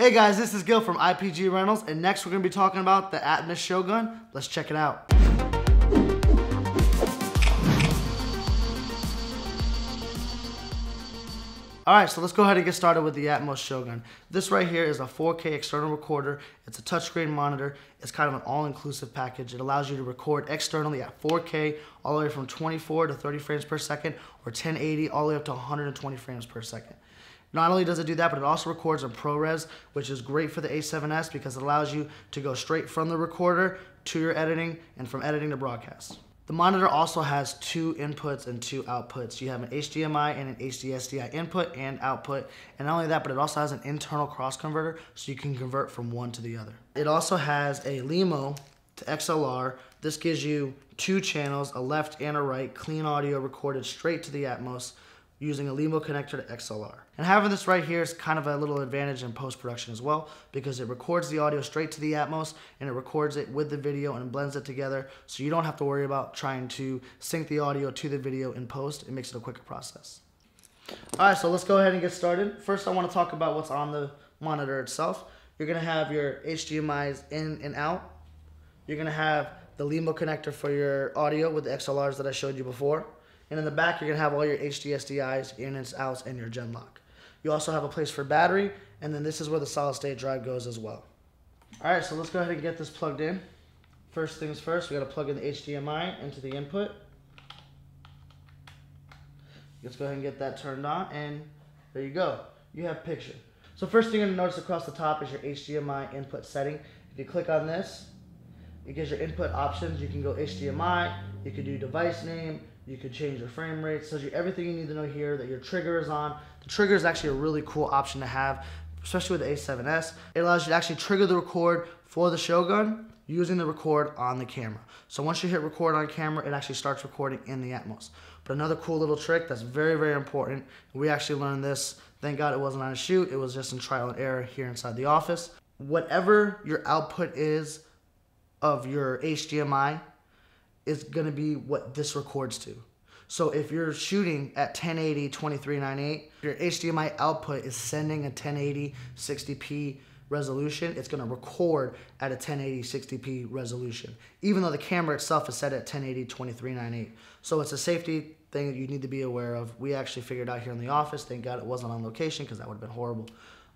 Hey guys, this is Gil from IPG Rentals, and next we're going to be talking about the Atomos Shogun. Let's check it out. Alright, so let's go ahead and get started with the Atomos Shogun. This right here is a 4K external recorder. It's a touchscreen monitor. It's kind of an all-inclusive package. It allows you to record externally at 4K all the way from 24 to 30 frames per second, or 1080 all the way up to 120 frames per second. Not only does it do that, but it also records in ProRes, which is great for the A7S because it allows you to go straight from the recorder to your editing and from editing to broadcast. The monitor also has 2 inputs and 2 outputs. You have an HDMI and an HDSDI input and output. And not only that, but it also has an internal cross converter so you can convert from one to the other. It also has a LEMO to XLR. This gives you 2 channels, a left and a right, clean audio recorded straight to the Atomos using a LEMO connector to XLR. And having this right here is kind of a little advantage in post-production as well, because it records the audio straight to the Atomos and it records it with the video and blends it together, so you don't have to worry about trying to sync the audio to the video in post. It makes it a quicker process. Alright, so let's go ahead and get started. First I want to talk about what's on the monitor itself. You're going to have your HDMIs in and out. You're going to have the LEMO connector for your audio with the XLRs that I showed you before. And in the back, you're going to have all your HDSDIs, ins, outs, and your gen lock. You also have a place for battery, and then this is where the solid state drive goes as well. Alright, so let's go ahead and get this plugged in. First things first, we got to plug in the HDMI into the input. Let's go ahead and get that turned on, and there you go. You have picture. So first thing you're going to notice across the top is your HDMI input setting. If you click on this, it gives your input options. You can go HDMI, you can do device name, you could change your frame rate. It tells you everything you need to know here, that your trigger is on. The trigger is actually a really cool option to have, especially with the A7S. It allows you to actually trigger the record for the Shogun using the record on the camera. So once you hit record on camera, it actually starts recording in the Atomos. But another cool little trick that's very, very important, we actually learned this, thank God it wasn't on a shoot, it was just in trial and error here inside the office. Whatever your output is of your HDMI, is going to be what this records to. So if you're shooting at 1080 2398, your HDMI output is sending a 1080 60p resolution, it's going to record at a 1080 60p resolution, even though the camera itself is set at 1080 2398. So it's a safety thing that you need to be aware of. We actually figured out here in the office. Thank God it wasn't on location, because that would have been horrible.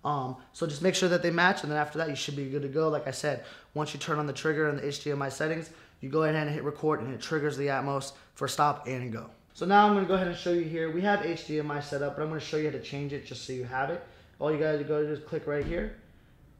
So just make sure that they match, and then after that you should be good to go. Like I said, once you turn on the trigger and the HDMI settings, you go ahead and hit record, and it triggers the Atomos for stop and go. So now I'm going to go ahead and show you here. We have HDMI set up, but I'm going to show you how to change it just so you have it. All you got to go is click right here,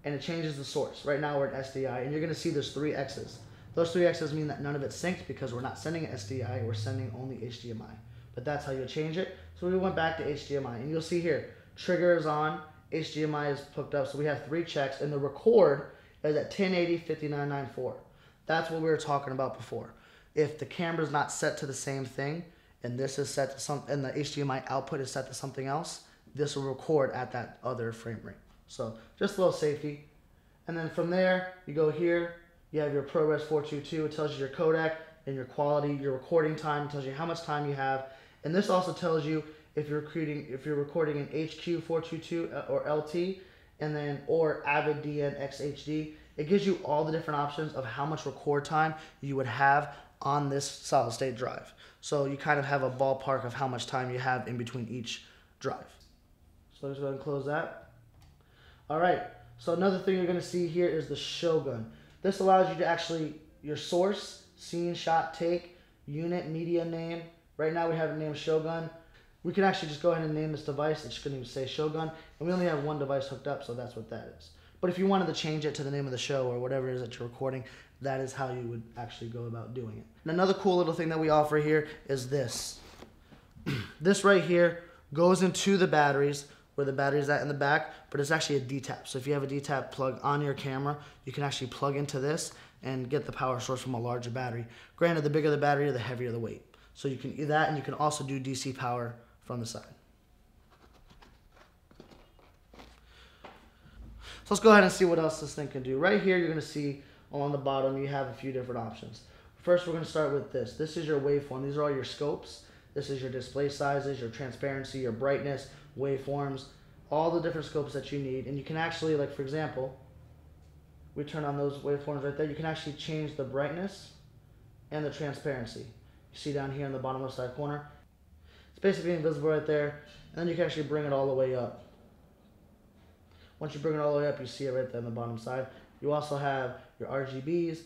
and it changes the source. Right now we're at SDI, and you're going to see there's 3 X's. Those 3 X's mean that none of it's synced because we're not sending SDI, we're sending only HDMI. But that's how you'll change it. So we went back to HDMI, and you'll see here, trigger is on, HDMI is hooked up, so we have 3 checks, and the record is at 1080 5994. That's what we were talking about before. If the camera's not set to the same thing, and this is set to some, and the HDMI output is set to something else, this will record at that other frame rate. So just a little safety. And then from there, you go here, you have your ProRes 422. It tells you your codec and your quality, your recording time. It tells you how much time you have. And this also tells you if you're recording in HQ 422 or LT, and then or Avid DN XHD. It gives you all the different options of how much record time you would have on this solid state drive. So you kind of have a ballpark of how much time you have in between each drive. So let's go ahead and close that. Alright, so another thing you're going to see here is the Shogun. This allows you to actually, your source, scene, shot, take, unit, media name. Right now we have it named Shogun. We can actually just go ahead and name this device. It's going to say Shogun. And we only have 1 device hooked up, so that's what that is. But if you wanted to change it to the name of the show or whatever it is that you're recording, that is how you would actually go about doing it. And another cool little thing that we offer here is this. This right here goes into the batteries, where the battery is at in the back, but it's actually a D-tap. So if you have a D-tap plug on your camera, you can actually plug into this and get the power source from a larger battery. Granted, the bigger the battery, the heavier the weight. So you can do that, and you can also do DC power from the side. So let's go ahead and see what else this thing can do. Right here, you're going to see along the bottom, you have a few different options. First, we're going to start with this. This is your waveform. These are all your scopes. This is your display sizes, your transparency, your brightness, waveforms. all the different scopes that you need, and you can actually, like for example, we turn on those waveforms right there, you can actually change the brightness and the transparency. You see down here in the bottom left side corner, it's basically invisible right there, and then you can actually bring it all the way up. Once you bring it all the way up, you see it right there on the bottom side. You also have your RGBs.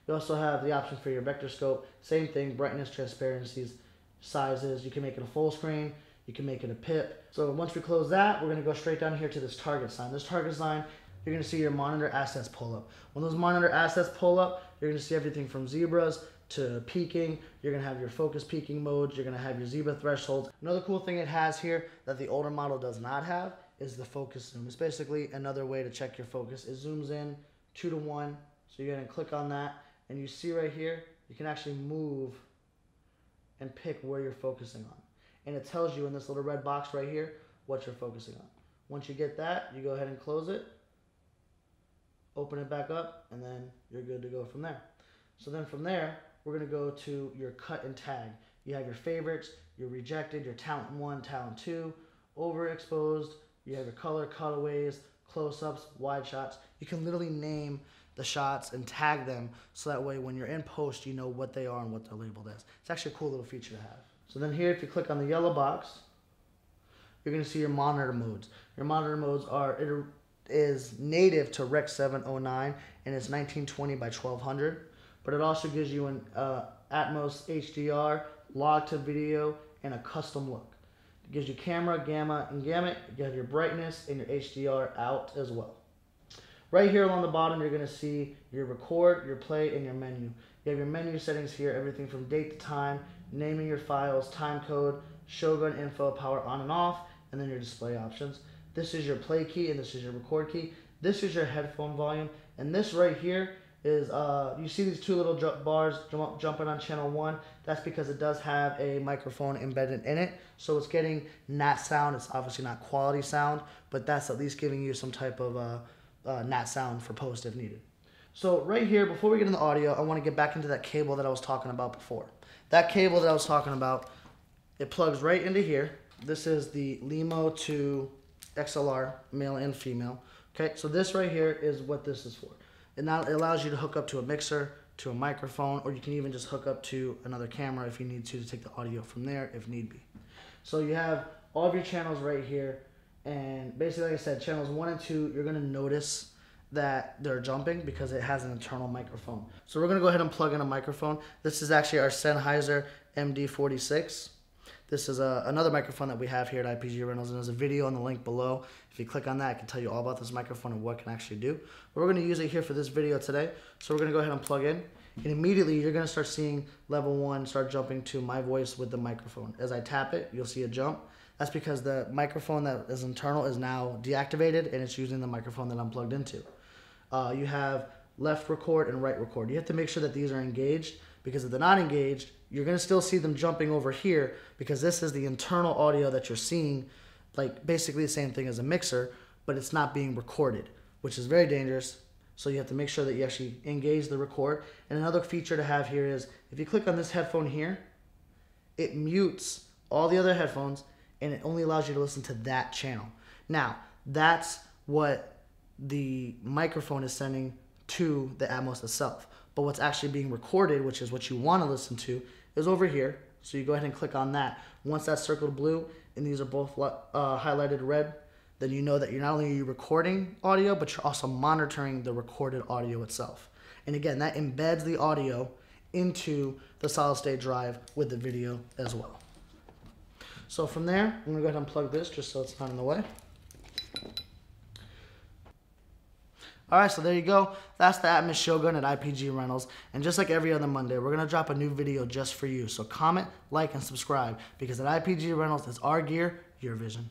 You also have the option for your vector scope. Same thing, brightness, transparencies, sizes. You can make it a full screen. You can make it a pip. So once we close that, we're going to go straight down here to this target sign. This target sign, you're going to see your monitor assets pull up. When those monitor assets pull up, you're going to see everything from zebras to peaking. You're going to have your focus peaking modes. You're going to have your zebra thresholds. Another cool thing it has here that the older model does not have is the focus zoom. It's basically another way to check your focus. It zooms in 2:1. So you're going to click on that, and you see right here, you can actually move and pick where you're focusing on. And it tells you in this little red box right here what you're focusing on. Once you get that, you go ahead and close it, open it back up, and then you're good to go from there. So then from there, we're going to go to your cut and tag. You have your favorites, your rejected, your talent 1, talent 2, overexposed, you have your color cutaways, close-ups, wide shots. You can literally name the shots and tag them so that way when you're in post, you know what they are and what they're labeled as. It's actually a cool little feature to have. So then here, if you click on the yellow box, you're going to see your monitor modes. Your monitor modes are, it is native to Rec 709 and it's 1920 by 1200, but it also gives you an Atomos HDR, log to video, and a custom look. It gives you camera, gamma, and gamut. You have your brightness and your HDR out as well. Right here along the bottom, you're going to see your record, your play, and your menu. You have your menu settings here, everything from date to time, naming your files, time code, Shogun info, power on and off, and then your display options. This is your play key, and this is your record key. This is your headphone volume, and this right here is, you see these two little bars jumping on channel 1. That's because it does have a microphone embedded in it, so it's getting nat sound. It's obviously not quality sound, but that's at least giving you some type of nat sound for post if needed. So right here, before we get into audio, I want to get back into that cable that I was talking about before. That cable that I was talking about, it plugs right into here. This is the LEMO to XLR, male and female. Okay, so this right here is what this is for. It allows you to hook up to a mixer, to a microphone, or you can even just hook up to another camera if you need to take the audio from there if need be. So you have all of your channels right here, and basically, like I said, channels 1 and 2, you're going to notice that they're jumping because it has an internal microphone. So we're going to go ahead and plug in a microphone. This is actually our Sennheiser Md 46. This is another microphone that we have here at IPG Rentals, and there's a video on the link below. If you click on that, I can tell you all about this microphone and what it can actually do. But we're going to use it here for this video today. So we're going to go ahead and plug in, and immediately you're going to start seeing level 1 start jumping to my voice with the microphone. As I tap it, you'll see a jump. That's because the microphone that is internal is now deactivated, and it's using the microphone that I'm plugged into. You have left record and right record. You have to make sure that these are engaged, because if they're not engaged, you're going to still see them jumping over here, because this is the internal audio that you're seeing, like basically the same thing as a mixer, but it's not being recorded, which is very dangerous. So you have to make sure that you actually engage the record. And another feature to have here is if you click on this headphone here, it mutes all the other headphones and it only allows you to listen to that channel. Now, that's what the microphone is sending to the Atomos itself. But what's actually being recorded, which is what you want to listen to, is over here. So you go ahead and click on that. Once that's circled blue and these are both highlighted red, then you know that you're not only recording audio, but you're also monitoring the recorded audio itself. And again, that embeds the audio into the solid state drive with the video as well. So from there, I'm going to go ahead and plug this just so it's not in the way. Alright, so there you go. That's the Atomos Shogun at IPG Rentals. And just like every other Monday, we're going to drop a new video just for you. So comment, like, and subscribe, because at IPG Rentals, it's our gear, your vision.